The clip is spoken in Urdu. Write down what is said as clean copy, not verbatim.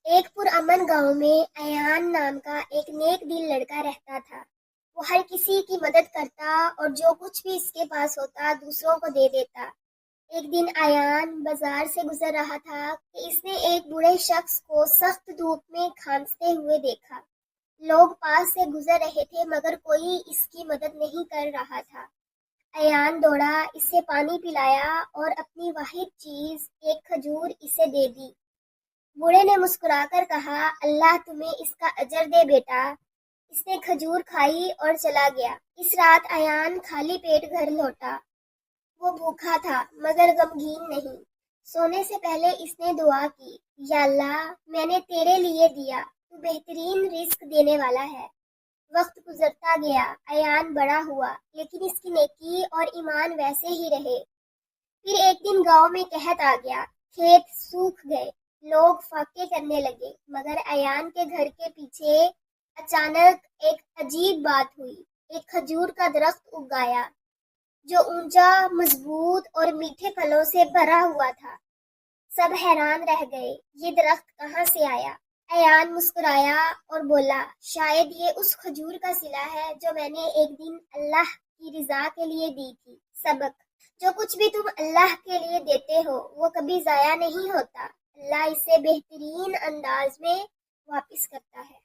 ایک پرامن گاؤں میں ایان نام کا ایک نیک دل لڑکا رہتا تھا۔ وہ ہر کسی کی مدد کرتا اور جو کچھ بھی اس کے پاس ہوتا دوسروں کو دے دیتا۔ ایک دن ایان بازار سے گزر رہا تھا کہ اس نے ایک بوڑھے شخص کو سخت دھوپ میں کھانستے ہوئے دیکھا۔ لوگ پاس سے گزر رہے تھے مگر کوئی اس کی مدد نہیں کر رہا تھا۔ ایان دوڑا، اس سے پانی پلایا اور اپنی واحد چیز ایک کھجور اسے دے دی۔ بوڑھے نے مسکرا کر کہا، اللہ تمہیں اس کا اجر دے بیٹا۔ اس نے کھجور کھائی اور چلا گیا۔ اس رات ایان خالی پیٹ گھر لوٹا۔ وہ بھوکا تھا مگر غمگین نہیں۔ سونے سے پہلے اس نے دعا کی، یا اللہ میں نے تیرے لیے دیا، تو بہترین رزق دینے والا ہے۔ وقت گزرتا گیا، ایان بڑا ہوا لیکن اس کی نیکی اور ایمان ویسے ہی رہے۔ پھر ایک دن گاؤں میں قحط آ گیا، کھیت سوکھ گئے، لوگ فاقے کرنے لگے، مگر ایان کے گھر کے پیچھے اچانک ایک عجیب بات ہوئی۔ ایک کھجور کا درخت اگ آیا جو اونچا، مضبوط اور میٹھے پھلوں سے بھرا ہوا تھا۔ سب حیران رہ گئے، یہ درخت کہاں سے آیا؟ ایان مسکرایا اور بولا، شاید یہ اس کھجور کا صلہ ہے جو میں نے ایک دن اللہ کی رضا کے لیے دی تھی۔ سبق: جو کچھ بھی تم اللہ کے لیے دیتے ہو وہ کبھی ضائع نہیں ہوتا، اللہ اسے بہترین انداز میں واپس کرتا ہے۔